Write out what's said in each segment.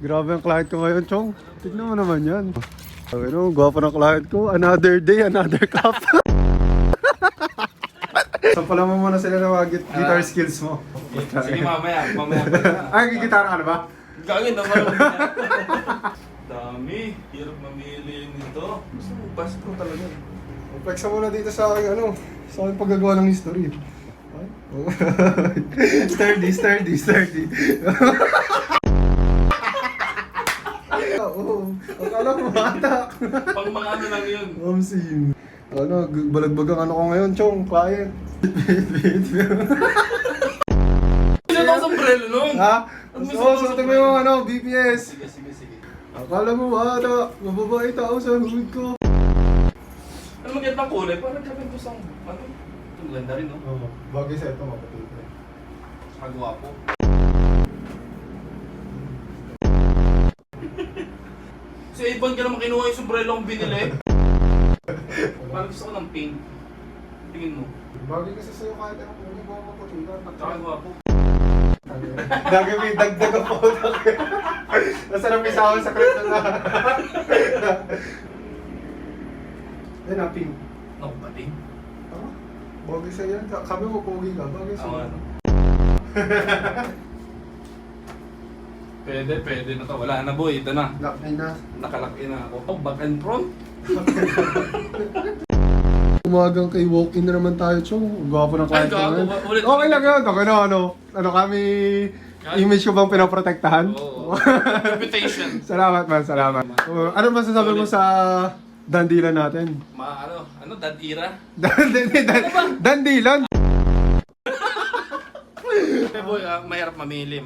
Grabe ang client ko ngayon, Chong. Tignan mo naman yan. Ano, gwapo ng client ko. Another day, another cup. Sampalan mo muna sila ng mga guitar skills mo. Sige, mamaya. Ay, gitara ka na ba? Gagawin na marunong na. Dami. Hirap mamili nito. Gusto mo, best ko talaga. Flexa mo na dito sa aking sa aking paggagawa ng history. Sturdy. Oo, akala ko bata. Pang mga ano lang yun. Omsim. Balagbagang ko ngayon, Chong, client. Sino ang sombrero nun? Ha? Suotin mo yung BPS. Sige. Akala mo bata, mababait ako sa hood ko. Ano magandang kulay? Parang gawin ko sa ano? Ito maganda rin, no? Oo, bagay sa ito, mapatid. Kagwapo. Si Ivan ka naman kinuha yung sombrero kong binili. Parang gusto ko ng pink. Tingin mo. Bagay kasi sa'yo kahit ano kung hindi mo mapatid. Kagwapo. Gagawin, dagdag ang photo. Nasarap isa ako sa crib na. Yan pink. Naku, pati. Ah, bagay sa'yo yan. Sabi mo, pogi ka. Bagay sa'yo. Ano? Pwede na to. Wala na boy, ito na. Lock-in na. Nakalak-in na ako. Oh, back and front? Umagang kay walk-in na naman tayo, Chong. Gwapo ng client Ay, naman. gago. Ulit. Okay lang yun. Okay na, ano kami, image ko bang pinaprotektahan? Oo. Reputation. Salamat man, salamat. Ano masasabi mo sa dandilan natin? Ano, Dadira? Dandilan? Eh boy, mahirap mamili.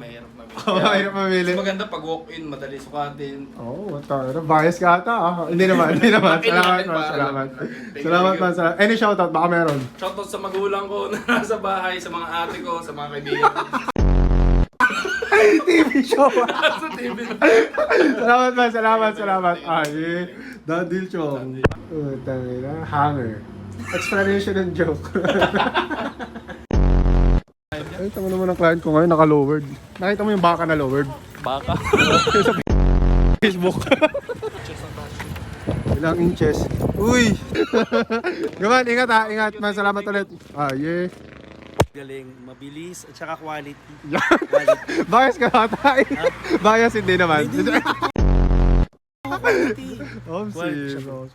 Oo, mahirap mamili. Mas maganda pag walk-in, madali sukatin. Oo, bias ka ata. Hindi naman. Salamat. Any shoutout, baka meron. Shoutout sa magulang ko na nasa bahay, sa mga ate ko, sa mga kaibigan. TV show. Sa TV. Salamat. Ay, Dandil Chong. Tangina, hanger. Explanation and joke. Ay, tama naman ang client ko ngayon, naka-lowered. Nakita mo yung baka na lowered? Baka? Sa Facebook. Ilang inches. Uy! Gaman, ingat. Salamat ulit. Yeah. Galing, mabilis, at saka quality. Bias ka ata. Bias hindi naman.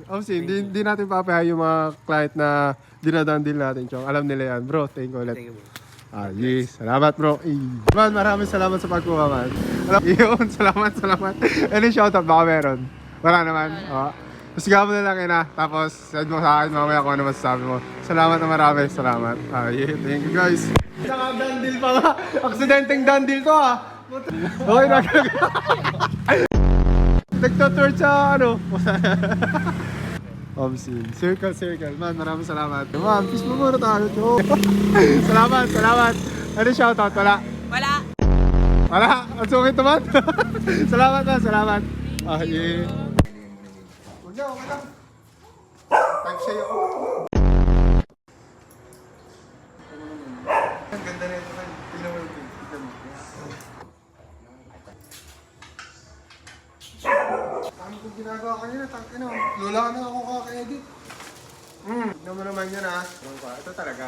Omsi, hindi natin papaya yung mga client na dinadandil natin, Chong. Alam nila yan. Bro, thank you ulit. Thank you, bro. Yes. Salamat, bro. Man, maraming salamat sa pagkuha, man. Yun, salamat. Any shoutout, baka meron? Wala naman. Pasigaw mo na lang, ina. Tapos, send mo sa akin mamaya kung ano masasabi mo. Salamat na marami. Salamat. Yeah, thank you, guys. Saka dandil pa nga. Aksidenteng dandil to, Okay, nagtutour sa Omsin. Circle. Man, maraming salamat. Man, peace mo muna tayo, Cho. Salamat. Ano shoutout? Wala? Ang sungit naman. Salamat. Yeah. Huwag na, okay lang. Type sa'yo. Ang ganda na ito, man. Tignan mo yung tignan mo. Tama kong ginagawa kanina, lola na ako kaka-edit. Tignan mo naman yun, Ito talaga.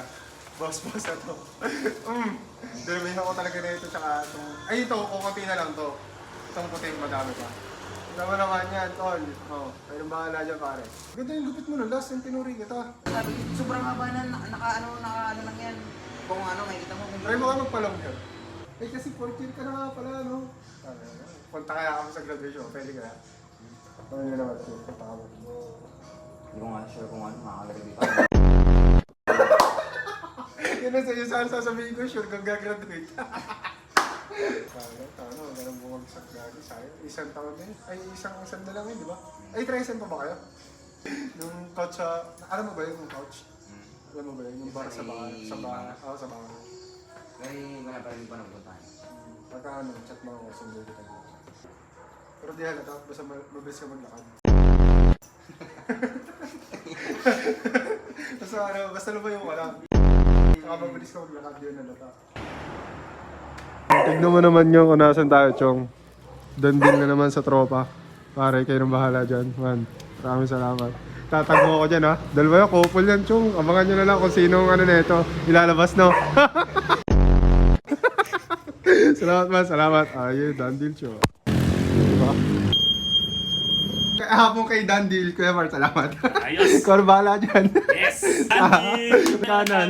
Boss na to. Dalamin ako talaga na ito, tsaka itong... Ay, ito, kukunti na lang to. Itong puti, madami pa. Tignan mo naman yan, tol. Mayroong bahala dyan, pare. Ganda yung gupit mo na, last yung tinuri kita. Sobrang haba na, naka lang yan. Kung makikita mo. Try mo ka magpalong yun. Kasi 4 ka na nga pala, Punta kaya kami sa graduation, pwede ka. Ano nyo naman, punta kami. Hindi ko nga sure kung makakalagay dito. Yun na sa'yo, saan sasabihin ko, sure kang gagraduate. Ganun bumagsak lagi sa'yo. Isang taon na yun. Ay, isang na lang yun, di ba? Ay, try-sen pa ba kayo? Yung couch alam mo ba yung couch? Alam mo ba yun? Yung bar sa bahay. Sa bahay. Ay, wala pa rin pa nagpuntahan. Pagka chat mo ako, sundo kita dito. Pero di halata, basta mabilis ka maglakad. Basta ba yung wala? Saka mabilis ka maglakad yun halata. Tignan mo naman yung kung nasan tayo, Chong. Dandil na naman sa tropa. Pare, kayo nang bahala dyan. Man, maraming salamat. Tatagmo ako dyan ha. Dalawa yung couple yan, Chong. Abangan nyo na lang kung sinong ano na ito. Ilalabas, no? Salamat man, salamat. Ayun, Dandil, Chong. Diba? Hapon kay Dandil, Kuya Mark, salamat. Ayos. Ikaw na bahala dyan. Yes! Andy! Kanan.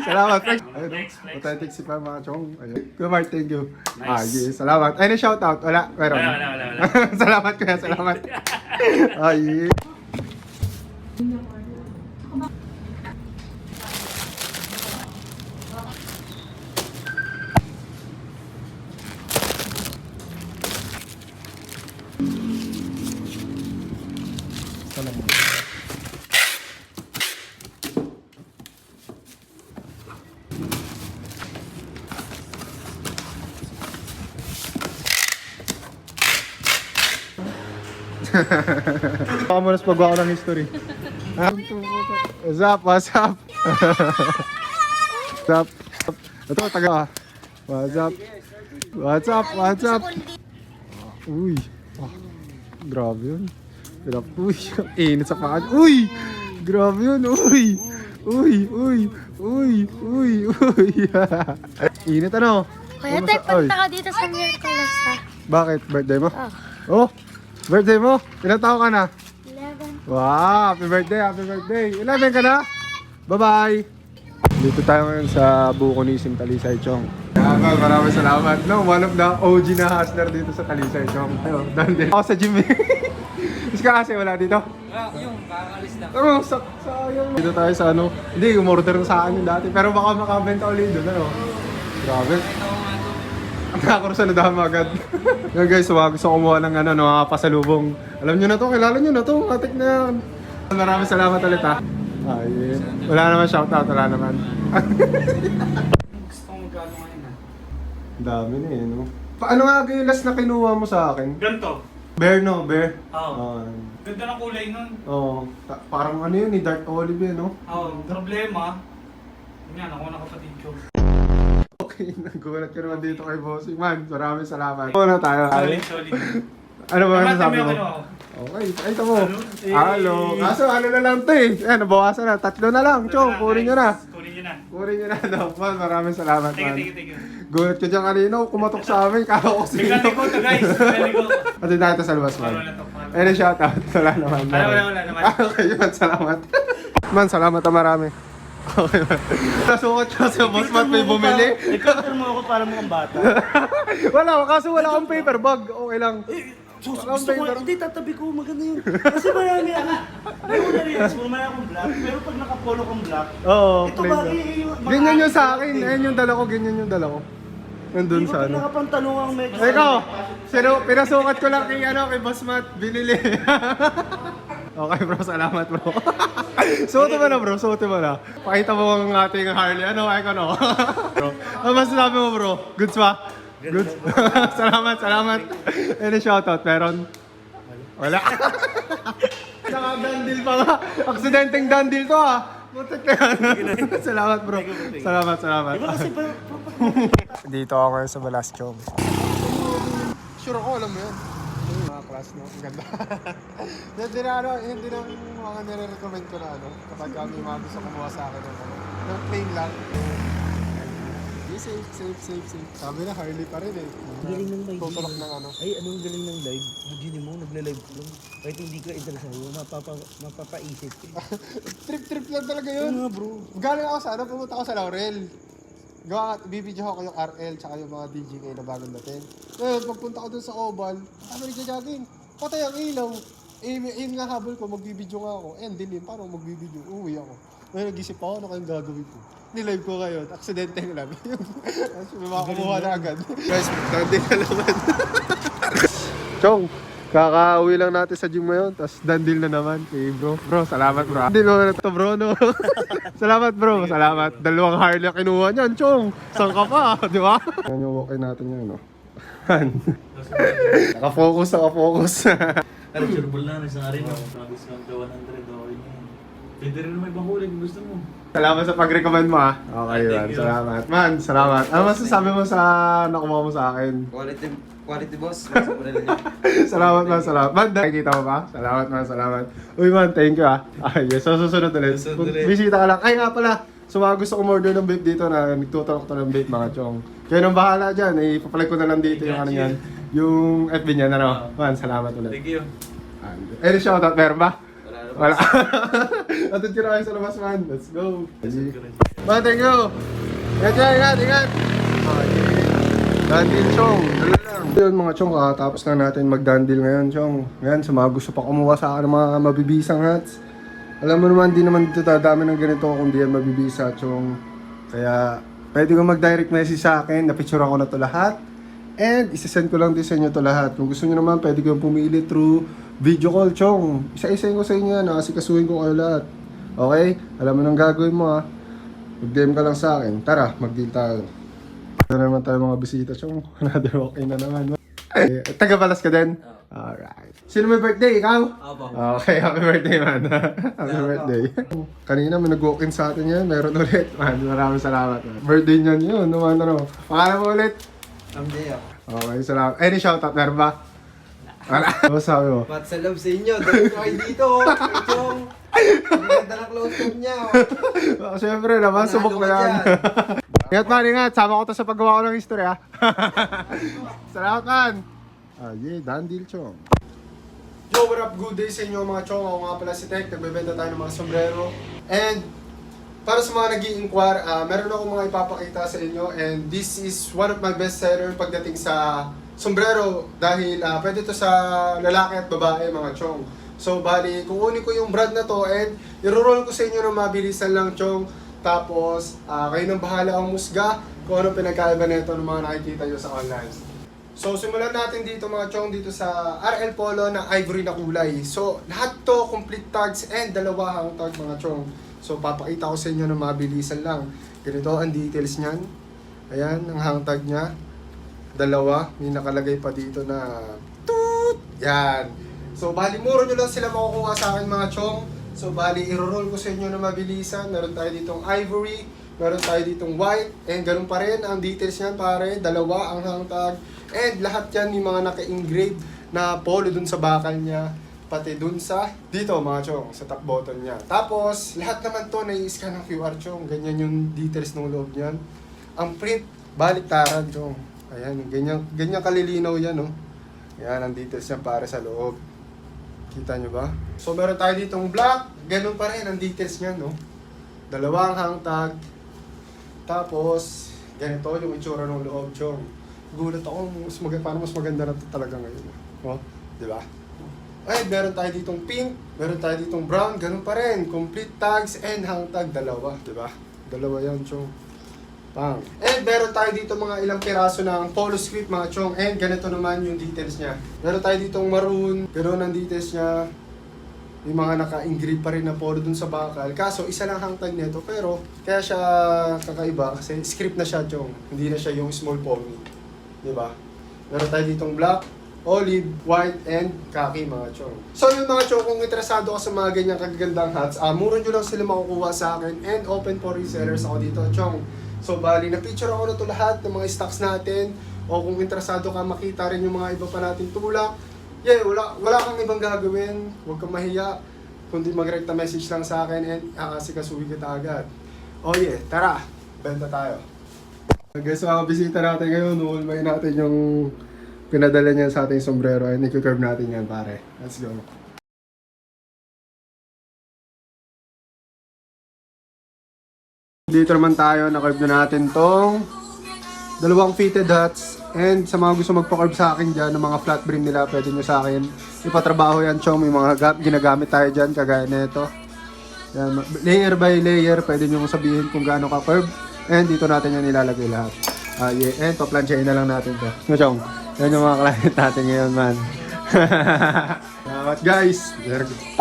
Salamat, Frank. Ayun, Flex, flex. authentic si pa mga Chong. Ayun. Kuya Mark, thank you. Nice. Yes, salamat. Ay, na-shoutout. Wala, meron. Wala. Salamat, Kuya, salamat. Ay. Baka mo nas pagwa ko ng history. What's up? What's up? What's up? Ito, taga. What's up? What's up? What's up? Uy. Oh, grabe yun. Grabe. Uy, init sa paan. Uy! Grabe yun. Uy! Uy! Uy! Uy! Uy! Uy! Init ano? Kuya, Ano tayo sa- Oy, punta ka dito sa Miraculous ha. bakit? Birthday mo? Oh, Oh! Birthday mo? Ilang taon ka na? 11. Wow! Happy birthday! Happy birthday! 11 ka na? Bye-bye! Dito tayo ngayon sa buko ni Sim Talisay Chong. Maraming salamat. No, one of the OG na hustler dito sa Talisay Chong. Ayun, dahil ako sa gym eh. Is ka kasi wala dito? Yung, kakalis lang. Oo, sayang. Dito tayo sa ano. Hindi, umorder na sa akin yung dati. Pero baka makabenta ulit doon. Ano? Grabe. Nakakurusan na dama agad. Yan guys, gusto kumuha ng ano, mga pasalubong. Alam nyo na to, kilala nyo na to. Atik na yan. Maraming salamat ulit ha. Ay, wala naman shoutout, wala naman. Gusto kong magkano ngayon ha. Dami na eh, no? Paano nga yung last na kinuha mo sa akin? Ganto. Bear no, bear? Oo. Ganda ng kulay nun. Oo. Parang ano yun, dark olive yun, no? Oo, problema. Yan, ako na kapatid ko. Okay, nagulat ka naman dito kay Bossing Man. Maraming salamat. Muna tayo. Solid. Ano ba Naman, masasabi kami mo? ako. Okay, ay ito mo. Eh. Halo. Kaso ano na lang to eh. Ayan, nabawasan na. 3 na lang. Chong, kunin nyo na. Kunin nyo na. Kunin nyo na. No, man, maraming salamat, man. Thank you. Gulat ka dyan kanina. Kumatok sa amin. Kala ko sino. Bigla ko to guys. Bigla ko. Pati tayo ito sa labas, man. Wala to. Ayun, shoutout. Wala naman. Wala naman. Okay, man. Salamat. Man, salamat na marami. Okay, man. Nasukat ka sa boss, man. May bumili. Ipicture mo ako para mukhang bata. Wala, kaso wala akong paper bag. Okay lang. Gusto ko, hindi, tatabi ko, maganda yun. Kasi marami ako. May una rin, marami akong black. Pero pag nakapolo kong black, Oo, ito plain bagay lang. yung... Ganyan yung sa akin. Ayan yung dala ko, ganyan yung dala ko. Nandun Hindi ko sa pag ano. nakapantalong ang medyo... Ikaw, pinasukat ko lang kay Boss Matt, binili. Okay bro, salamat bro. Suotin mo na bro, suotin mo na. Pakita mo ang ating Harley. Ano, ano? Bro, ano masasabi mo bro? Goods ba? Goods. salamat. Any shoutout, meron? Wala. Naka-dandil pa nga. Aksidenteng dandil to ah. Putik na yan. Salamat bro. Salamat. Diba kasi Dito ako ngayon sa Balaskyong. Sure ako, alam mo yan. Yung mga class, no? Ang ganda. Yun din ang mga nire-recommend ko na ano. Kapag kami mga gusto kumuha sa akin ng ano. Ng plain lang. Safe. Sabi na, Harley pa rin eh. galing ng live. Tutulak ng ano. Ay, anong galing ng live? Bugini mo, nagle-live ko lang. Kahit hindi ka interesado, mapapaisip ka. Trip lang talaga yun. Ano nga bro? Galing ako sa ano, pumunta ako sa Laurel. Bibidyo ko yung RL tsaka yung mga DJK na bagong dating. Ngayon, pagpunta ko dun sa Oval, ano nagja-jogging? Patay ang ilaw. Yun nga habol ko, magbibidyo nga ako. Eh, dilim, paano magbibidyo? Uwi ako. Ngayon, nag-isip ako, ano kayong gagawin ko? Nilive ko ngayon, aksidente lang. Tapos may mga kumuha na agad. Guys, magdandi na naman. Chong, kakauwi lang natin sa gym ngayon, tapos dandil na naman. Okay, bro. Bro, salamat bro. Dandil mo na to bro, no? Salamat bro, salamat. Dalawang Harley ang kinuha niyan, Chong. Saan ka pa, di ba? Yan yung walk-in natin yun, no? Nakafocus. Ano, surbol na, isang arin. Nabis lang 100 okay na yun. Pwede rin naman ibang huli kung gusto mo. Salamat sa pag-recommend mo ah. Okay man, Thank you. salamat. Man, salamat. Ano masasabi mo sa nakuha mo sa akin? Quality boss. Nasa po nila niya. Salamat man, salamat. Man, nakikita mo ba? Salamat man, salamat. Uy man, thank you ah. Ay, yes, so susunod ulit. Susunod ulit. Bisita ka lang. Ay nga pala, so mga gusto kong order ng vape dito na nagtutalok to ng vape mga chong. Kaya nang bahala dyan, ipapalag ko na lang dito yung ano yan. Yung FB niya na no. Man, salamat ulit. Thank you. Any shoutout, meron ba? Wala na. Wala. Atod ko na kayo sa labas man. Let's go. Man, thank you. Ingat. Dandil, Chong. Dala lang. Yun mga Chong, tapos na natin mag-dandil ngayon, Chong. Ngayon, sa mga gusto pa kumuha sa akin ng mga mabibisang hats. Alam mo naman, di naman dito dadami ng ganito kung di yan mabibisa, Chong. Kaya, pwede kong mag-direct message sa akin. Napicturean ko na to lahat. And, isasend ko lang din sa inyo to lahat. Kung gusto nyo naman, pwede kong pumili through video call, Chong. Isa-isayin ko sa inyo yan, asikasuhin ko kayo lahat. Okay? Alam mo nang gagawin mo, ha? Mag-DM ka lang sa akin. Tara, mag-deal tayo. Ito naman tayo mga bisita, Chong. Another walk-in na naman. Taga-Balas ka din? Alright. Sino may birthday? Ikaw? Opo. Okay, happy birthday, man. Happy birthday. Kanina may nag-walk-in sa atin yan. Meron ulit. Man, maraming salamat. Man. Birthday niyan yun. Naman, ano. Pangalan mo ulit? Someday ako. Okay, salamat. Any shoutout? Meron ba? Wala. Ano sabi mo? Pat sa love sa inyo. Dahil ko kayo dito. Chong. Ang ganda ng close up niya. Siyempre naman, subok na yan. Ingat man, ingat. Sama ko to sa paggawa ko ng history, ha? Salamat man. Yeah, dandil, Chong. Yo, what up? Good day sa inyo mga Chong. Ako nga pala si Tek. Nagbebenta tayo ng mga sombrero. And para sa mga nag-i-inquire, meron ako mga ipapakita sa inyo. And this is one of my best seller pagdating sa sombrero. Dahil pwede to sa lalaki at babae mga Chong. So bali, kukunin ko yung brand na to and i-roll ko sa inyo ng mabilisan lang, Chong. Tapos, kayo nang bahala ang musga kung ano pinagkaiba nito ng mga nakikita nyo sa online. So, simulan natin dito mga Chong, dito sa RL Polo na ivory na kulay. So, lahat to complete tags and dalawang tag mga Chong. So, papakita ko sa inyo ng mabilisan lang. Ganito ang details niyan. Ayan, ang hang tag niya. Dalawa, may nakalagay pa dito na toot! Yan. So, bali, muro nyo lang sila makukuha sa akin mga Chong. So, bali, i-roll ko sa inyo na mabilisan. Meron tayo ditong ivory, meron tayo ditong white, and ganun pa rin ang details niyan pare. Dalawa ang hang tag. And lahat yan may mga naka-engrave na polo dun sa bakal niya. Pati dun sa, dito mga Chong, sa top button niya. Tapos, lahat naman to nai-scan ng QR, Chong. Ganyan yung details ng loob niyan. Ang print, baliktaran, Chong. Ayan, ganyan kalilinaw yan, no? Yan ang details niya para sa loob. Kita nyo ba? So, meron tayo ditong black. Ganun pa rin ang details niya, no? Dalawang hang tag. Tapos, ganito yung itsura ng loob, Chong. Gulat ako, parang mas maganda na ito talaga ngayon. Oh, di ba? Ay, meron tayo ditong pink, meron tayo ditong brown, ganun pa rin. Complete tags and hang tag, dalawa, di ba? Dalawa yan, Chong. Pang. And meron tayo dito mga ilang piraso ng polo script mga Chong. And ganito naman yung details niya. Meron tayo ditong maroon, ganoon ang details niya. May mga naka-engrave pa rin na polo dun sa bakal. Kaso isa lang hang tag nito, pero kaya siya kakaiba kasi script na siya, Chong. Hindi na siya yung small pony. Di ba? Meron tayo ditong black, olive, white, and khaki mga Chong. So yun mga Chong, kung interesado ka sa mga ganyang kagagandang hats, mura nyo lang sila makukuha sa akin and open for resellers ako dito, Chong. So bali, na-picture ako na to lahat ng mga stocks natin. O kung interesado ka makita rin yung mga iba pa nating tulak, yeah, wala kang ibang gagawin. Huwag kang mahiya. Kundi mag-direct message lang sa akin and asikasuhin kita agad. Oh yeah, tara, benta tayo. Guys, mga bisita natin ngayon, nuulmay natin yung pinadala niya sa ating sombrero and i-curve natin yan pare. Let's go. Dito naman tayo, na-curve na natin tong dalawang fitted hats. And sa mga gusto magpa-curve sa akin dyan, ng mga flat brim nila, pwede nyo sa akin ipatrabaho yan, Chong. May mga ginagamit tayo dyan, kagaya nito. Yan, layer by layer, pwede nyo sabihin kung gaano ka-curve. And dito natin yan ilalagay lahat. Yeah. And paplansyahin na lang natin to. No, Chong? Yan yung mga client natin ngayon, man. Salamat, guys. There we go.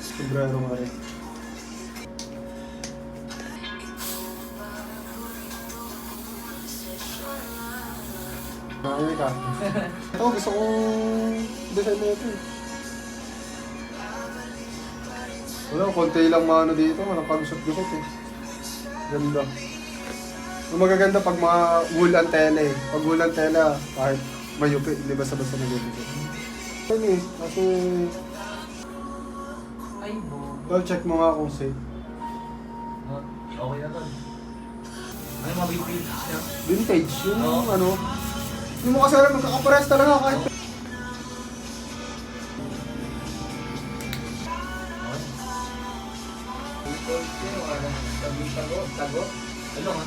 Sombrero nga rin. Ayun ka. Ito, gusto kong design na ito. Wala, konti lang mga ano dito, walang pagusot-gusot eh. Ganda. Ang magaganda pag mga wool antena eh. Pag wool antena, kahit mayupi, hindi basta-basta nag-gusot. Ano eh, kasi... Ay, bo. Well, check mo nga kung safe. Okay na to. Ano yung mga vintage niya? Vintage, yung Oo. ano. Hindi mo kasi alam, magkakapares talaga kahit... Tagot. Ano nga?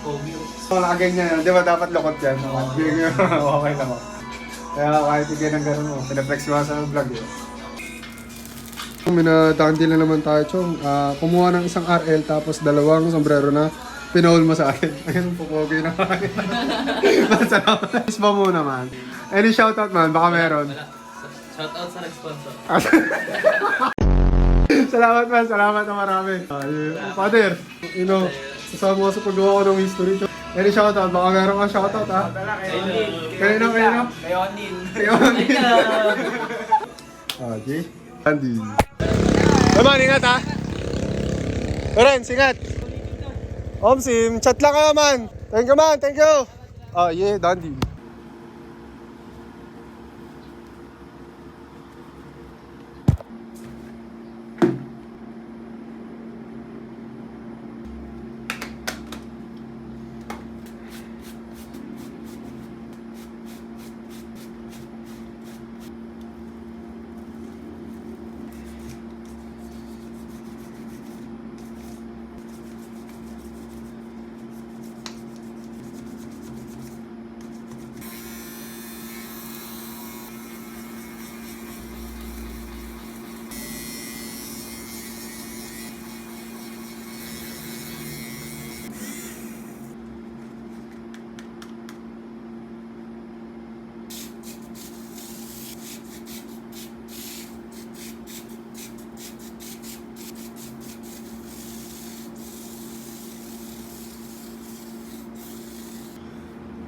Pogi yun. Kung nakaganyan yan, di ba dapat lukot yan? Okay lang ako. Kaya kahit hindi ng gano'n mo, pinaflex mo sa vlog eh. Minadandi lang naman tayo, Chong. Kumuha ng isang RL tapos dalawang sombrero na pinahol mo sa akin. Ayun, pupogi na kayo. Salamat. Peace ba muna man? Any shoutout man? Baka meron. Shoutout sa nag-sponsor. Salamat man, salamat na marami. Father, sasama ko sa paggawa ko ng history. Any shoutout? Baka meron kang shoutout ha? Kayo na. Kay Onin. Kayo na. Okay. Andy. Naman, ingat ha. Loren, ingat. Omsim, chat lang kayo man. Thank you man, thank you. Oh yeah, Dandy.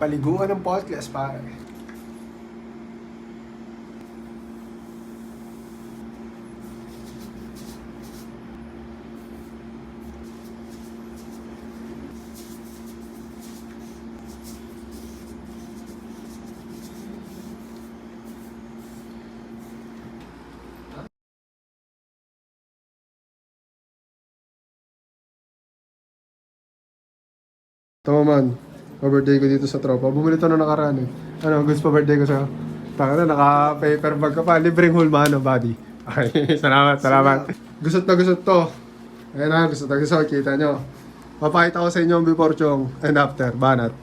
Paliguan ng podcast, pare. Tama man. Pa-birthday ko dito sa tropa. Bumili ito na nakaraan eh. Ano, goods pa-birthday ko sa'yo. Taka na, naka-paper bag ka pa. Libreng hulmano, buddy. Okay, salamat. Gusot na gusot to. Ayan na, gusot na gusot. Kita nyo. Papakita ko sa inyo ang before chong and after. Banat.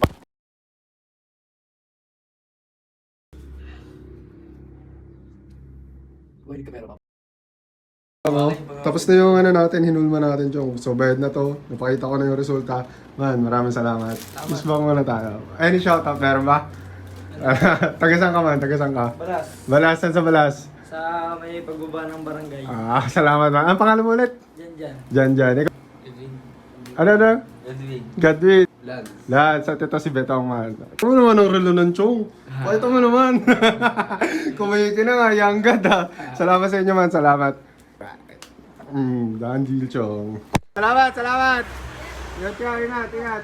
Pwede ka meron. Tapos na yung ano natin, hinulma natin chong. So, bayad na to. Napakita ko na yung resulta. Man, maraming salamat. Isbang muna tayo. Any shoutout, meron ba? Tagasan ka man, tagasan ka. Balas. Balasan sa Balas. Sa may pagbaba ng barangay. Salamat man. Ang pangalan mo ulit? Diyan. Jan. Ikaw? Ano? Edwin. Godwin. Lance. Lance, at ito si Betong man. Ano naman ang relo ng chong? Pakita mo naman. Kumayiti na nga, yanggad ha. Salamat sa inyo man, salamat. Daan deal chong. Salamat. Ingat ka, ingat.